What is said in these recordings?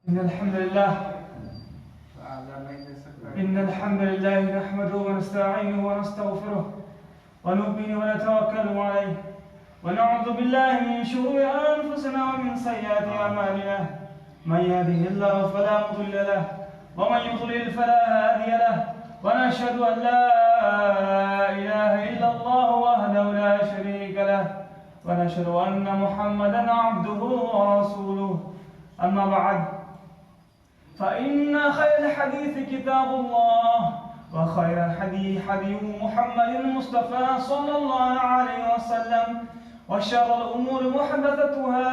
إن الحمد لله نحمده ونستعينه ونستغفره ونؤمن ونتوكل عليه ونعوذ بالله من شرور أنفسنا ومن سيئات أعمالنا من يهده الله فلا مضل له ومن يضلل فلا هادي له ونشهد أن لا إله إلا الله وحده لا شريك له ونشهد أن محمدا عبده ورسوله أما بعد فإن خير الحديث كتاب الله وخير الحديث حديث محمد المصطفى صلى الله عليه وسلم وشر الأمور محدثتها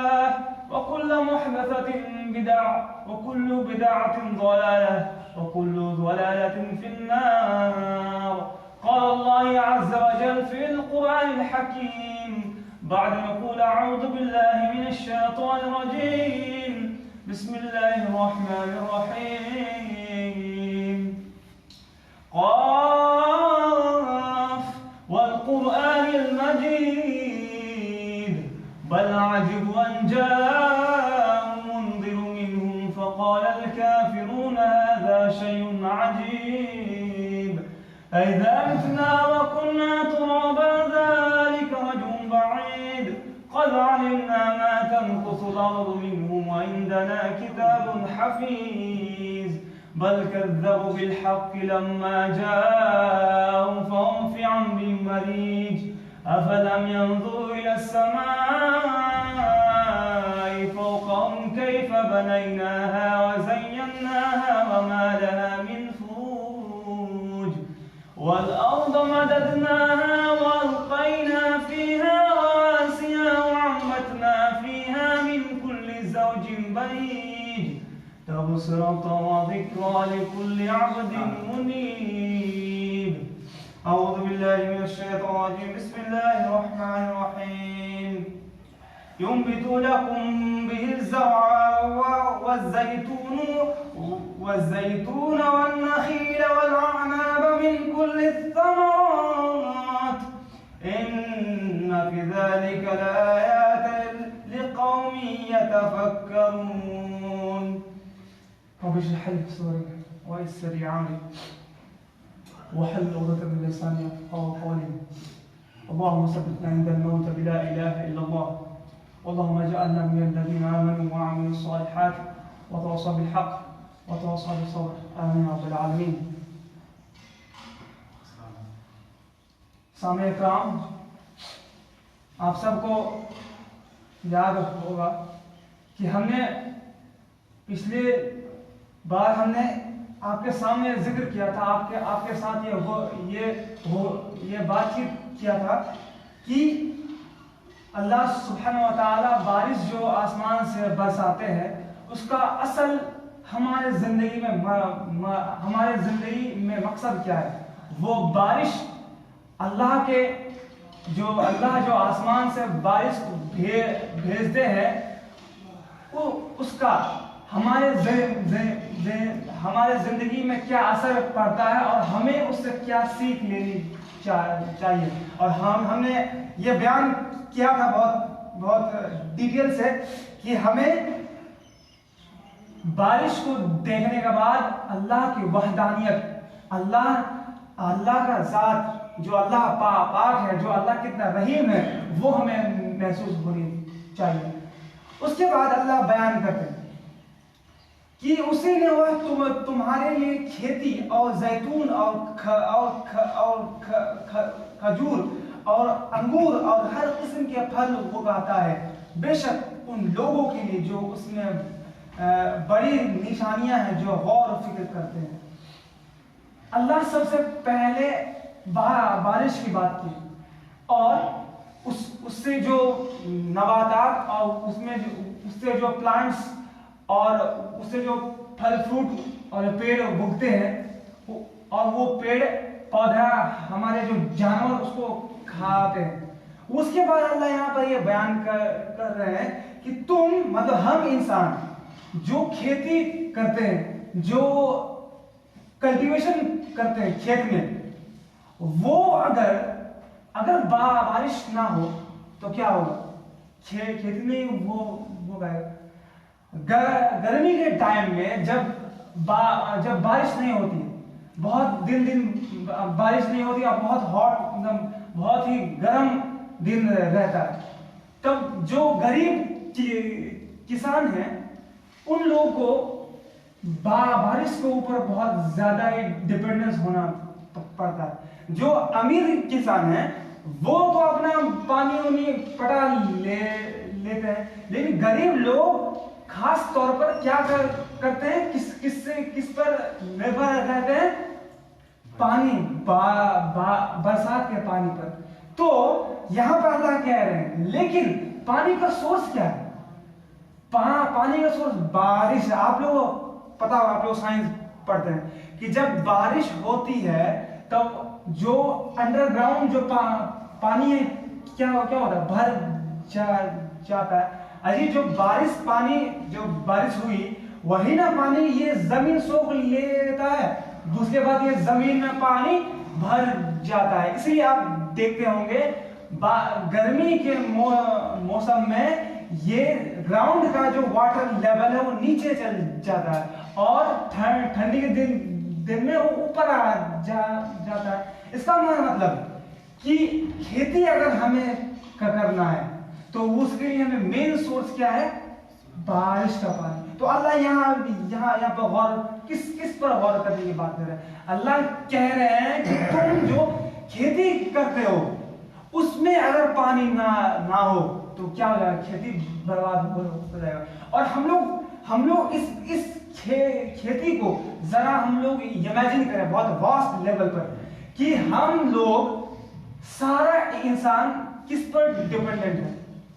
وكل محدثة بدعة وكل بدعة ضلالة وكل ضلالة في النار. قال الله عز وجل في القرآن الحكيم بعد أن يقول أعوذ بالله من الشيطان الرجيم بسم الله الرحمن الرحيم قاف والقرآن المجيد بل عجبوا أن جاءهم منذر منهم فقال الكافرون هذا شيء عجيب أئذا متنا وكنا ترابا ذلك رجع بعيد قد علمنا ما تنقص الأرض منهم وعندنا كتاب حفيظ بل كذبوا بالحق لما جاءهم فهم في عمر مريج أفلم ينظروا إلى السماء فوقهم كيف بنيناها وزيناها وما لها من فروج والأرض مددناها وألقينا فيها رواسي وأنبتنا فيها من كل زوج بهيج تبصرة وذكرى لكل عبد منيب. أعوذ بالله من الشيطان الرجيم بسم الله الرحمن الرحيم ينبت لكم به الزرع والزيتون والنخيل والأعناب من كل الثمرات إن في ذلك لآيات لقوم يتفكرون. رب اشرح لي صدري ويسر لي أمري واحلل عقدة من لساني يفقهوا قولي. اللهم ثبتنا عند الموت بلا إله إلا الله اللهم اجعلنا من الذين آمنوا وعملوا الصالحات وتواصوا بالحق وتواصوا بالصبر آمين رب العالمين. سامع کرام آپ سب کو یاد ہوگا کہ ہم نے پچھلے بار ہم نے آپ کے سامنے ذکر کیا تھا آپ کے ساتھ یہ بات چیت کیا تھا کہ اللہ سبحانہ و تعالی بارش جو آسمان سے برساتے ہیں اس کا اصل ہمارے زندگی میں مقصد کیا ہے. وہ بارش اللہ جو آسمان سے بارش بھیجتے ہیں اس کا ہمارے زندگی میں کیا اثر پڑتا ہے اور ہمیں اس سے کیا سیکھ لینی چاہیے. اور ہم نے یہ بیان کیا تھا بہت ڈیٹیل سے کہ ہمیں بارش کو دیکھنے کے بعد اللہ کی وحدانیت اللہ کا ذات جو اللہ پاک ہے جو اللہ کتنا رحیم ہے وہ ہمیں محسوس ہونی چاہیے. اس کے بعد اللہ بیان کرتے ہیں کہ اسی نے وہ تمہارے لیے کھیتی اور زیتون اور کھجور اور انگور اور ہر قسم کے پھل اگاتا ہے. بے شک ان لوگوں کے لیے جو اس میں بڑی نشانیاں ہیں جو غور و فکر کرتے ہیں. اللہ سب سے پہلے بارش کی بات کی اور اس سے جو نباتات اور اس سے جو پلانٹس اور اس سے جو پھل فروٹ اور پیڑ اگتے ہیں اور وہ پیڑ پودا ہمارے جو جانور اس کو کھاتے ہیں. اس کے بعد اللہ یہاں پر یہ بیان کر رہے ہیں کہ تم مطلب ہم انسان جو کھیتی کرتے ہیں جو کلٹیویشن کرتے ہیں کھیت میں وہ اگر بارش نہ ہو تو کیا ہوگا. کھیتی میں وہ گائے گرمی کے ٹائم میں جب بارش نہیں ہوتی، بہت دن بارش نہیں ہوتی اور بہت ہاٹ، بہت ہی گرم دن رہتا ہے، تب جو غریب کسان ہیں ان لوگوں کو بارش کے اوپر بہت زیادہ ڈپینڈنس ہونا پڑتا ہے۔ جو امیر کسان ہیں وہ تو اپنا پانی پٹا لیتے ہیں، لیکن غریب لوگ خاص طور پر کیا کرتے ہیں، کس پر نربھر رہتے ہیں؟ پانی، برسات کے پانی پر۔ تو یہاں پر اللہ کہہ رہے ہیں لیکن پانی کا سورس کیا ہے؟ پانی کا سورس بارش۔ آپ لوگ پتا ہو، آپ لوگ سائنس پڑھتے ہیں کہ جب بارش ہوتی ہے تب جو انڈر گراؤنڈ جو پانی ہے کیا ہوتا ہے؟ بھر جاتا ہے۔ اجی جو بارش ہوئی وہی نا پانی یہ زمین سوکھ لیتا ہے، اس کے بعد یہ زمین میں پانی بھر جاتا ہے۔ اس لیے آپ دیکھتے ہوں گے گرمی کے موسم میں یہ گراؤنڈ کا جو واٹر لیول ہے وہ نیچے چل جاتا ہے اور ٹھنڈی کے دن میں وہ اوپر آ جاتا ہے۔ اس کا مطلب کہ کھیتی اگر ہمیں کرنا ہے تو اس کے لیے ہمیں مین سورس کیا ہے؟ بارش کا پانی۔ تو اللہ یہاں پر غور کس پر غور کرنے کی بات کر رہے ہیں؟ اللہ کہہ رہے ہیں کہ تم جو کھیتی کرتے ہو اس میں اگر پانی نہ ہو تو کیا ہو جائے گا؟ کھیتی برباد ہو جائے گا۔ اور ہم لوگ اس کھیتی کو ذرا ہم لوگ امیجن کریں بہت واسٹ لیول پر کہ ہم لوگ سارا انسان کس پر ڈیپینڈنٹ ہے؟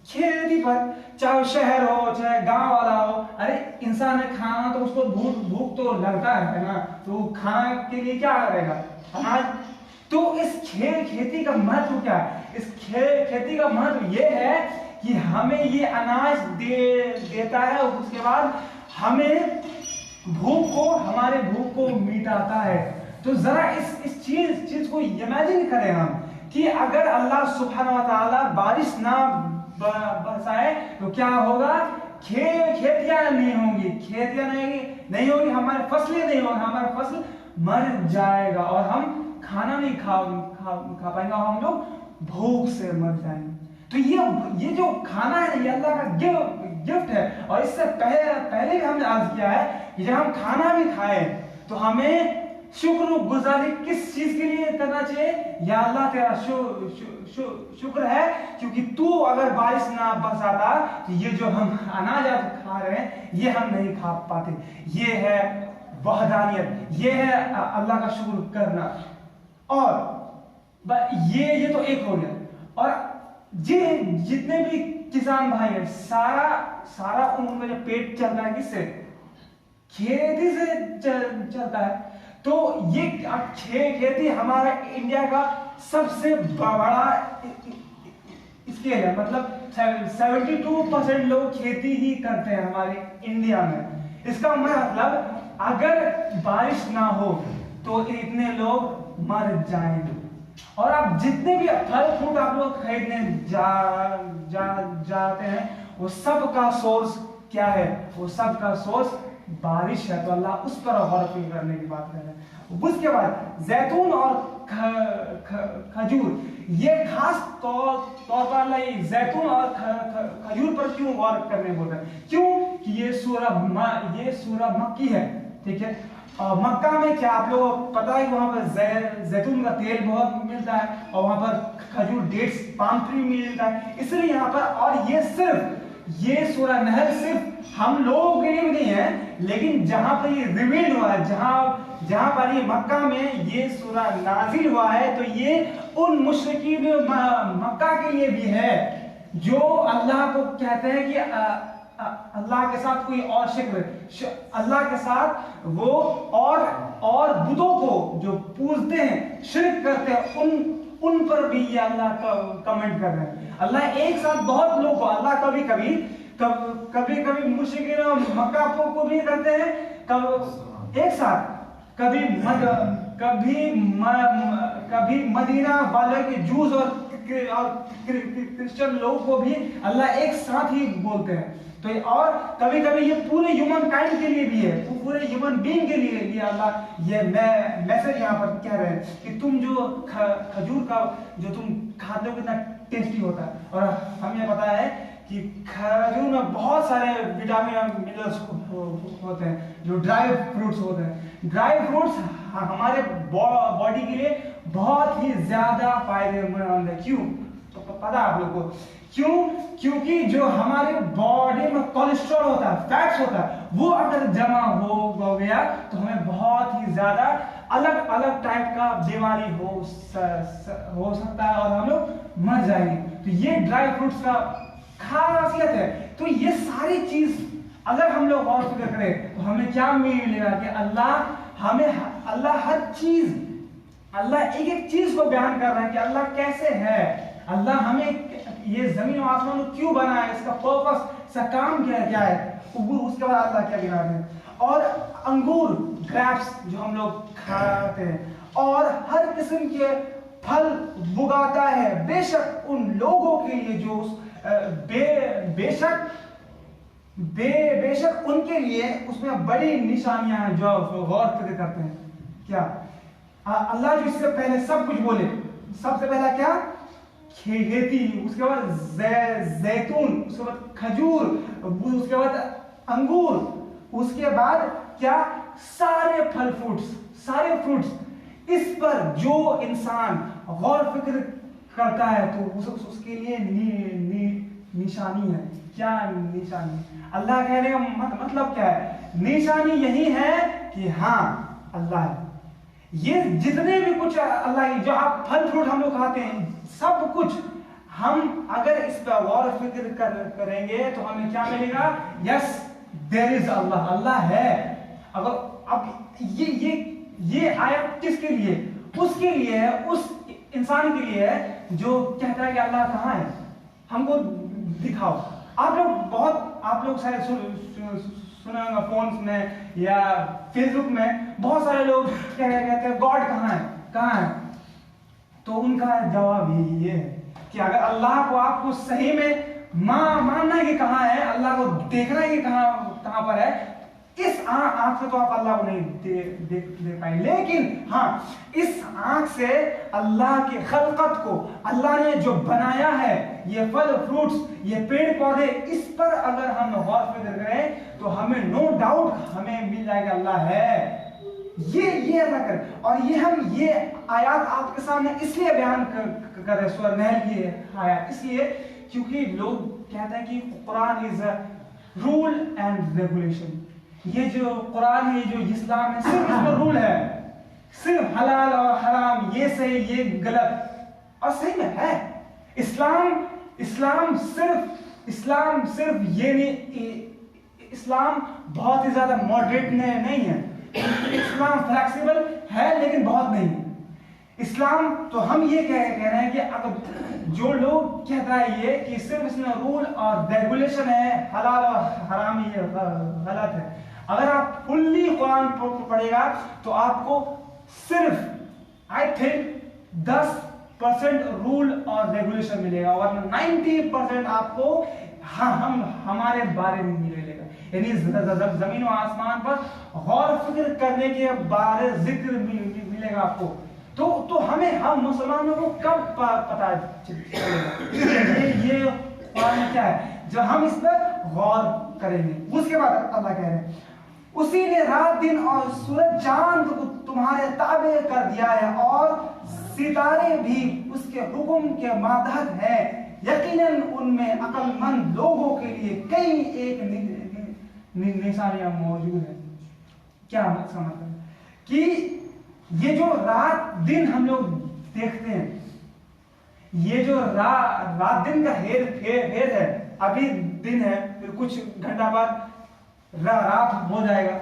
کھیتی پر، چاہے شہر ہو چاہے گاؤں والا ہو۔ ارے انسان ہے، کھانا تو اس کو بھوک تو لگتا ہے نا، تو کھانا کے لیے کیا کرے گا؟ اناج۔ تو اس کھیتی کا مہتو کیا ہے؟ اس کھیتی کا مہتو یہ ہے کہ ہمیں یہ اناج دیتا ہے، اس کے بعد ہمیں ہمارے بھوک کو مٹاتا ہے۔ تو ذرا اس چیز کو امیجن کریں ہم کہ اگر اللہ سبحانہ و تعالیٰ بارش نہ برسائے تو کیا ہوگا؟ کھیتیاں نہیں ہوں گی، ہماری فصلیں نہیں ہوگی، ہمارا فصل مر جائے گا اور ہم کھانا نہیں کھا پائیں گے اور ہم لوگ بھوک سے مر جائیں گے۔ تو یہ جو کھانا ہے یہ اللہ کا گفٹ ہے۔ اور اس سے پہلے بھی ہم نے عرض کیا ہے کہ جب ہم کھانا بھی کھائیں تو ہمیں شکر گزاری کس چیز کے لیے کرنا چاہیے؟ یا اللہ تیرا شکر ہے کیونکہ تو اگر بارش نہ برساتا تو یہ جو ہم اناج کھا رہے ہیں یہ ہم نہیں کھا پاتے۔ یہ ہے وحدانیت، یہ ہے اللہ کا شکر کرنا۔ اور یہ تو ایک ہو گیا۔ اور جتنے بھی کسان بھائی ہیں سارا ان کا جو پیٹ چلتا ہے کس سے؟ کھیتی سے چلتا ہے۔ تو یہ کھیتی ہمارا انڈیا کا سب سے بڑا اسکیل ہے، مطلب 72% لوگ کھیتی ہی کرتے ہیں ہمارے انڈیا میں۔ اس کا مطلب اگر بارش نہ ہو تو اتنے لوگ مر جائیں گے۔ اور آپ جتنے بھی پھل فروٹ آپ لوگ خریدنے جاتے ہیں وہ سب کا سورس کیا ہے؟ وہ سب کا سورس بارش ہے۔ تو اللہ اس پر غور کرنے کی بات کر رہے ہیں۔ اس کے بعد زیتون اور کھجور، یہ خاص طور پر اللہ یہ زیتون اور کھجور پر کیوں غور کرنے بول رہے ہیں؟ کیوں کہ یہ سورہ مکی ہے، ٹھیک ہے۔ مکہ میں کیا آپ لوگوں کو پتا ہے کہ وہاں پر زیتون کا تیل بہت ملتا ہے اور وہاں پر کھجور ڈیٹس پام ٹری ملتا ہے، اس لیے یہاں پر۔ اور یہ سورہ نحل صرف ہم لوگوں کے لیے نہیں ہے، لیکن جہاں پر یہ ریویلڈ ہوا ہے، جہاں پر یہ مکہ میں یہ سورہ نازل ہوا ہے، تو یہ ان مشرکین مکہ کے لیے بھی ہے جو اللہ کو کہتے ہیں کہ اللہ کے ساتھ کوئی اور اللہ کے ساتھ وہ اور بتوں کو جو پوجتے ہیں، شرک کرتے ہیں، ان پر بھی یہ اللہ کا کمنٹ کر رہے ہیں۔ اللہ ایک ساتھ بہت لوگ کو، اللہ کبھی مشرکین مکہ کو بھی کرتے ہیں، ایک ساتھ کبھی مدینہ والے کے جوز اور کرسچن لوگوں کو بھی اللہ ایک ساتھ ہی بولتے ہیں۔ تو اور کبھی کبھی یہ پورے ہیومن کائنڈ کے لیے بھی ہے, پورے ہیومن بینگ کے لیے اللہ یہ میسج یہاں پر کہہ رہے ہیں کہ تم جو کھجور کا جو تم کھاتے ہو کتنا ٹیسٹی ہوتا ہے. اور ہمیں پتا ہے کہ کھجور میں بہت سارے وٹامن اور منرلس ہوتے ہیں جو ڈرائی فروٹس ہوتے ہیں. ڈرائی فروٹس ہمارے باڈی کے لیے بہت ہی زیادہ فائدے مند ہے. کیوں؟ تو پتا آپ لوگ کو کیوں؟ کیونکہ جو ہمارے باڈی میں کولیسٹرول ہوتا ہے, فیٹس ہوتا ہے, وہ اگر جمع ہو گیا تو ہمیں بہت ہی زیادہ الگ الگ ٹائپ کا بیماری ہو سکتا ہے اور ہم لوگ مر جائیں گے. تو یہ ڈرائی فروٹس کا خاصیت ہے. تو یہ ساری چیز اگر ہم لوگ غور فکر کریں تو ہمیں کیا ملے گا کہ اللہ ہر چیز, اللہ ایک ایک چیز کو بیان کر رہا ہے کہ اللہ کیسے ہے, اللہ ہمیں یہ زمین و آسمان کو کیوں بنا ہے, اس کا پرپس, اس کا کام کیا ہے, اس کے بعد اللہ کیا گنا ہے. اور انگور, گریپس جو ہم لوگ کھاتے ہیں, اور ہر قسم کے پھل اگاتا ہے, بے شک ان لوگوں کے لیے جو بے شک ان کے لیے اس میں بڑی نشانیاں ہیں جو غور فکر کرتے ہیں. کیا اللہ جو اس سے پہلے سب کچھ بولے, سب سے پہلا کیا, کھیتی, اس کے بعد زیتون, اس کے بعد کھجور, اس کے بعد انگور, اس کے بعد کیا, سارے پھل فروٹس, سارے فروٹس. اس پر جو انسان غور فکر کرتا ہے تو اس کے لیے نشانی ہے. کیا نشانی؟ اللہ کہنے کا مطلب کیا ہے؟ نشانی یہی ہے کہ ہاں اللہ ہے. یہ جتنے بھی کچھ اللہ کی جو آپ پھل فروٹ ہم لوگ کھاتے ہیں, سب کچھ ہم اگر اس پہ غور و فکر کریں گے تو ہمیں کیا ملے گا؟ یس دیر از اللہ, اللہ ہے. اگر اب یہ آیت کس کے لیے؟ اس کے لیے ہے, اس انسان کے لیے ہے جو کہتا ہے کہ اللہ کہاں ہے, ہم کو دکھاؤ. آپ لوگ شاید سنا ہوگا فونز میں یا فیس بک میں, بہت سارے لوگ کہتے ہیں گاڈ کہاں ہے, کہاں ہے. تو ان کا جواب یہ ہے کہ اگر اللہ کو آپ کو صحیح میں ماننا ہے کہ کہاں ہے, اللہ کو دیکھنا ہے کہ کہاں پر ہے, اس آنکھ سے تو آپ اللہ کو نہیں دیکھ پائیں, لیکن ہاں اس آنکھ سے اللہ کی خلقت کو, اللہ نے جو بنایا ہے, یہ پھل فروٹس, یہ پیڑ پودے, اس پر اگر ہم غور فکر کریں تو ہمیں نو ڈاؤٹ ہمیں مل جائے گا اللہ ہے. یہ اللہ کرے. اور یہ آیات آپ کے سامنے اس لیے بیان کر رہے سورہ نحل کی آیات, اس لیے کیونکہ لوگ کہتے ہیں کہ قرآن از اے رول اینڈ ریگولیشن. یہ جو قرآن ہے, جو اسلام ہے, صرف اس میں رول ہے, صرف حلال اور حرام, یہ صحیح یہ غلط, اور صحیح میں ہے. اسلام صرف یہ نہیں, اسلام بہت ہی زیادہ ماڈریٹ نہیں ہے. اسلام فلیکسیبل ہے لیکن بہت نہیں ہے. اسلام تو ہم یہ کہہ رہے ہیں کہ اگر جو لوگ کہتا ہے یہ کہ صرف اس میں رول اور ریگولیشن ہے, حلال اور حرام, یہ غلط ہے. اگر آپ فلی قرآن پڑھے گا تو آپ کو صرف آئی تھنک 10% رول اور ریگولیشن ملے گا, اور 90% آپ کو ہمارے بارے میں ملے گا. یعنی زمین و آسمان پر غور فکر کرنے کے بارے ذکر ملے گا آپ کو. تو ہم مسلمانوں کو کب پتا چلے گا یہ قرآن کیا ہے, جب ہم اس پر غور کریں گے. اس کے بعد اللہ کہہ رہے ہیں اسی نے رات دن اور سورج چاند کو تمہارے تابع کر دیا ہے, اور ستارے بھی اس کے حکم کے ماتحت ہیں. یقیناً ان میں عقل مند لوگوں کے لیے کئی ایک نشانیاں موجود ہیں. کیا مطلب ہے کہ یہ جو رات دن ہم لوگ دیکھتے ہیں, یہ جو رات دن کا ہیر ہے, ابھی دن ہے پھر کچھ گھنٹہ بعد رات ہو جائے گا,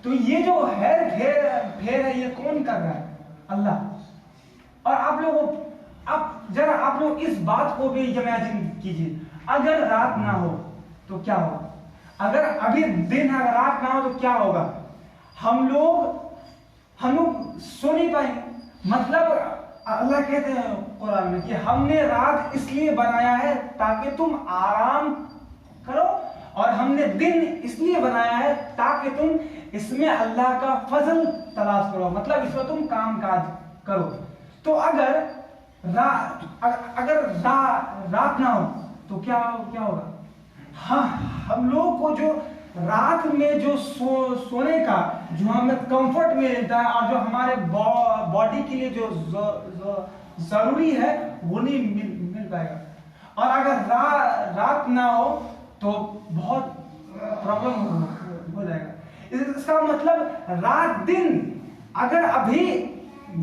تو یہ جو پھیر ہے یہ کون کر رہا ہے؟ اللہ. اور آپ لوگ اس بات کو بھی امیجن کیجیے, اگر رات نہ ہو تو کیا ہوگا, اگر ابھی دن ہے اگر رات نہ ہو تو کیا ہوگا؟ ہم لوگ سو نہیں پائیں گے. مطلب اللہ کہتے ہیں قرآن میں کہ ہم نے رات اس لیے بنایا ہے تاکہ تم آرام کرو اور ہم نے دن اس لیے بنایا ہے تاکہ تم اس میں اللہ کا فضل تلاش کرو، مطلب اس میں تم کام کاج کرو. تو اگر رات نہ ہو تو کیا ہوگا؟ ہاں، ہم لوگ کو جو رات میں جو سونے کا جو ہمیں کمفرٹ ملتا ہے اور جو ہمارے باڈی کے لیے جو ضروری ہے وہ نہیں مل پائے گا. اور اگر رات نہ ہو تو بہت پرابلم ہو جائے گا. اس کا مطلب رات دن، اگر ابھی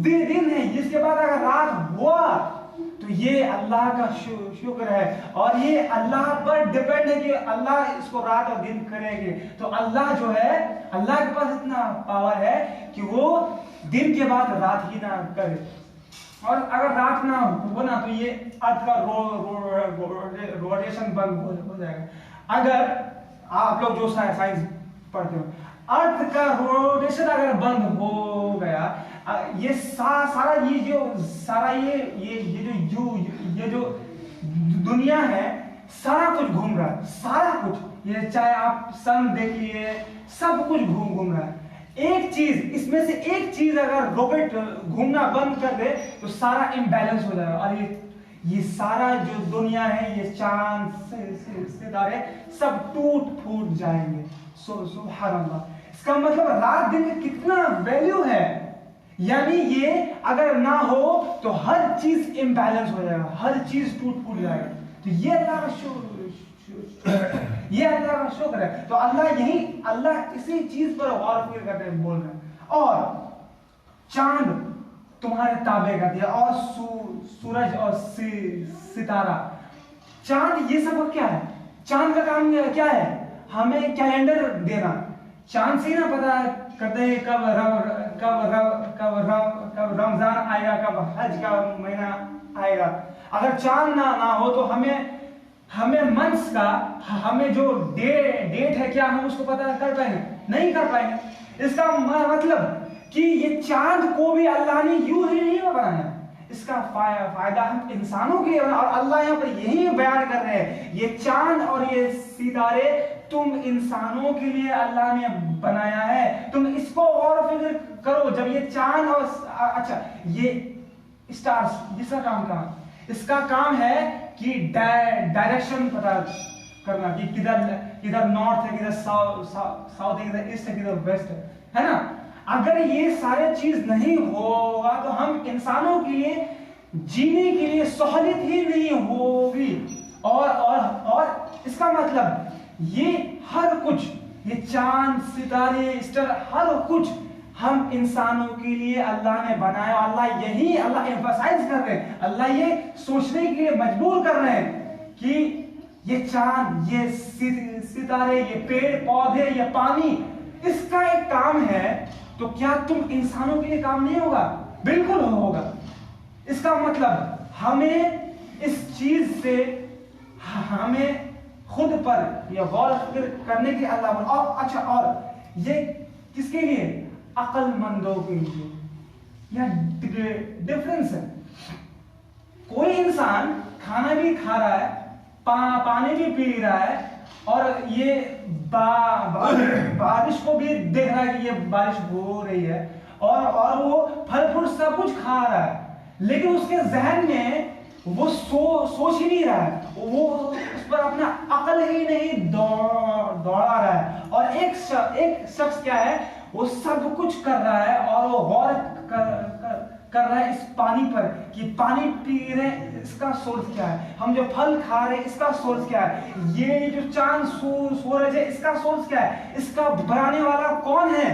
دن ہے جس کے بعد اگر رات ہوا تو یہ اللہ کا شکر ہے، اور یہ اللہ پر ڈیپینڈ ہے کہ اللہ اس کو رات اور دن کرے گے. تو اللہ جو ہے، اللہ کے پاس اتنا پاور ہے کہ وہ دن کے بعد رات ہی نہ کرے. اور اگر رات نہ ہو نا تو یہ ارتھ کا روٹیشن بند ہو جائے گا. اگر آپ لوگ جو سائنس پڑھتے ہو، ارتھ کا روٹیشن اگر بند ہو گیا، یہ جو دنیا ہے سارا کچھ گھوم رہا ہے، سارا کچھ، یہ چاہے آپ سن دیکھیے، سب کچھ گھوم رہا ہے. ایک چیز، اس میں سے ایک چیز اگر روبوٹ گھومنا بند کر دے تو سارا امبیلنس ہو جائے گا، اور یہ سارا جو دنیا ہے، یہ چاند ستارے سب ٹوٹ پھوٹ جائیں گے. سبحان اللہ. اس کا مطلب رات دن کا کتنا ویلیو ہے. یعنی یہ اگر نہ ہو تو ہر چیز امبیلنس ہو جائے گا، ہر چیز ٹوٹ پھوٹ جائے گا. تو یہ اللہ کا شکر ہے. تو اللہ اسی چیز پر غور و فکر کرتے بول رہے ہیں. اور چاند تمہارے تابع کر دیا، اور سورج اور ستارہ. چاند یہ سب کیا ہے؟ چاند کا کام کیا ہے؟ ہمیں کیلنڈر دینا. چاند سے ہی نہ پتا کرتے ہیں کب رمضان آئے گا، کب حج کا مہینہ آئے گا. اگر چاند نہ ہو تو ہمیں منتھس کا، ہمیں جو ڈیٹ ہے کیا ہم اس کو پتہ کر پائیں گے؟ نہیں کر پائیں گے. اس کا مطلب کہ یہ چاند کو بھی اللہ نے یوں ہی نہیں بنایا، اس کا فائدہ ہم انسانوں کے لیے، اور اللہ یہاں پر یہی بیان کر رہے ہیں، یہ چاند اور یہ ستارے تم انسانوں کے لیے اللہ نے بنایا ہے. تم اس کو غور و فکر کرو. جب یہ چاند اور اچھا یہ اسٹارز، اس کا کام اس کا کام ہے کہ ڈائریکشن پتا کرنا، کہ کدھر نارتھ ہے، کدھر ساؤتھ ہے، کدھر ایسٹ ہے، کدھر ویسٹ ہے نا. اگر یہ سارے چیز نہیں ہوگا تو ہم انسانوں کے لیے جینے کے لیے سہولت ہی نہیں ہوگی. اور اس کا مطلب یہ ہر کچھ، یہ چاند ستارے اسٹار، ہر کچھ ہم انسانوں کے لیے اللہ نے بنایا. اللہ ایمفسائز کر رہے ہیں، اللہ یہ سوچنے کے لیے مجبور کر رہے ہیں کہ یہ چاند، یہ ستارے، یہ پیڑ پودے، یہ پانی، اس کا ایک کام ہے. تو کیا تم انسانوں کے لیے کام نہیں ہوگا؟ بالکل ہوگا. اس کا مطلب ہمیں اس چیز سے ہمیں خود پر یہ غور و فکر کرنے کے اللہ بول. اور اچھا، اور یہ کس کے لیے؟ عقل مندوں کے لیے. یہ ڈفرنس ہے. کوئی انسان کھانا بھی کھا رہا ہے، پانی بھی پی رہا ہے، اور یہ بارش کو بھی دیکھ رہا ہے کہ یہ بارش ہو رہی ہے، اور وہ پھل فروٹ سب کچھ کھا رہا ہے، لیکن اس کے ذہن میں وہ سوچ ہی نہیں رہا ہے، وہ اس پر اپنا عقل ہی نہیں دوڑا رہا ہے. اور ایک شخص کیا ہے، وہ سب کچھ کر رہا ہے، اور وہ غور کر رہا ہے اس پانی پر کہ پانی پی رہے ہیں، اس کا سورس کیا ہے. ہم جو پھل کھا رہے ہیں، اس کا سورس کیا ہے. یہ جو چاند سورج ہے، اس کا سورس کیا ہے. اس کا بنانے والا کون ہے؟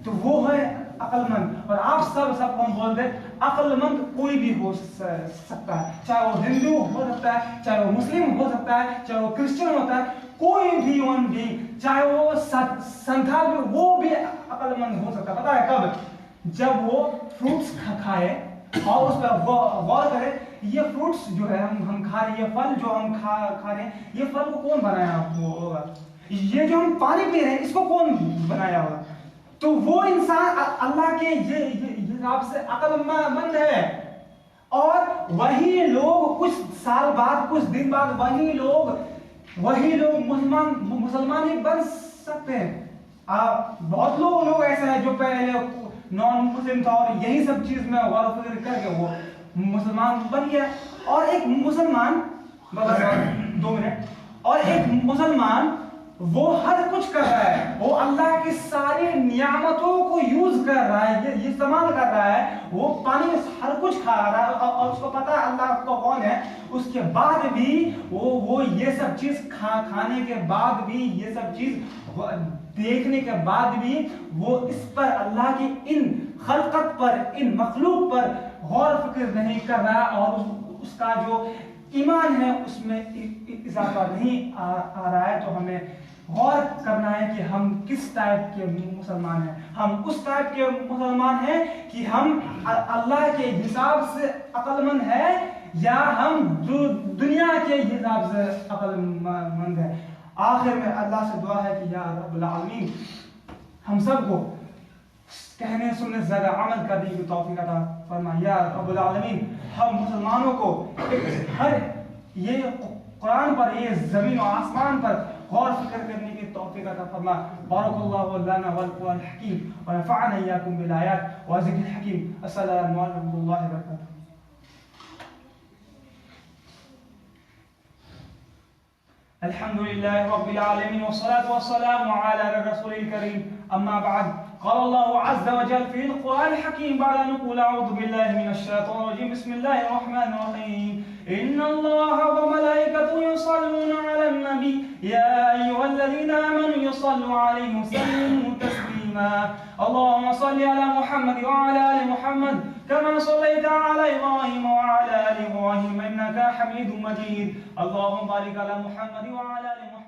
تو وہ ہے عقل مند. اور آپ سب کو بولتے ہیں عقل مند کوئی بھی ہو سکتا ہے، چاہے وہ ہندو ہو سکتا ہے، چاہے وہ مسلم ہو سکتا ہے، چاہے وہ کرسچن ہوتا ہے، کوئی بھی ہیومن بینگ، چاہے وہ سنتھال بھی، وہ بھی عقل مند ہو سکتا ہے. پتا ہے کب؟ جب وہ فروٹس کھائے اور اس پر غور کرے، یہ فروٹس جو ہے ہم کھا رہے ہیں، یہ پھل جو ہم کھا رہے ہیں، یہ پھل کو کون بنایا ہوگا؟ یہ جو ہم پانی پی رہے ہیں، اس کو کون بنایا ہوگا؟ تو وہ انسان اللہ کے حساب سے عقل مند ہے. اور وہی لوگ کچھ سال بعد، کچھ دن بعد، وہی لوگ وہی لوگ مسلمان ہی بن سکتے ہیں. بہت لوگ ایسے ہیں جو پہلے نان مسلم تھا اور یہی سب چیز میں غور و فکر کر کے وہ مسلمان بن گیا. اور ایک مسلمان 2 منٹ اور ایک مسلمان وہ ہر کچھ کر رہا ہے, وہ اللہ کی ساری نعمتوں کو یوز کر رہا ہے, یہ استعمال کر رہا ہے, وہ پانی میں ہر کچھ کھا رہا ہے اور اس کو پتا ہے اللہ کو کون ہے. اس کے بعد بھی وہ یہ سب چیز کھانے کے بعد بھی, یہ سب چیز دیکھنے کے بعد بھی وہ اس پر اللہ کی ان خلقت پر, ان مخلوق پر غور فکر نہیں کر رہا اور اس کا جو ایمان ہے اس میں اضافہ نہیں آ رہا ہے. تو ہمیں غور کرنا ہے کہ ہم کس ٹائپ کے مسلمان ہیں. ہم اس ٹائپ کے مسلمان ہیں کہ ہم اللہ کے حساب سے عقل مند ہیں یا ہم دنیا کے حساب سے عقل مند ہیں. آخر میں اللہ سے دعا ہے کہ یا رب العالمین ہم سب کو کہنے سننے سے زیادہ عمل کرنے کی توفیق عطا فرما. یا رب العالمین ہم مسلمانوں کو ہر یہ قرآن پر, یہ زمین و آسمان پر غور فکر کرنے کی توفیق عطا فرما. بارک اللہ لنا والقرآن الحکیم ونفعنا ایاکم بالآیات وذکر الحکیم. السلام علیکم ورحمۃ اللہ وبرکاتہ. الحمد لله رب العالمين والصلاة والسلام على الرسول الكريم. أما بعد, قال الله عز وجل في القرآن الحكيم بعد أن نقول أعوذ بالله من الشيطان الرجيم. بسم الله الرحمن الرحيم. إن الله وملائكته يصلون على النبي يا أيها الذين آمنوا يصلوا عليه وسلموا تسليما. اللهم صل على محمد وعلى آل محمد كما صليت على إبراهيم وعلى آل إبراهيم إنك حميد مجيد. اللهم بارك على محمد وعلى آل محمد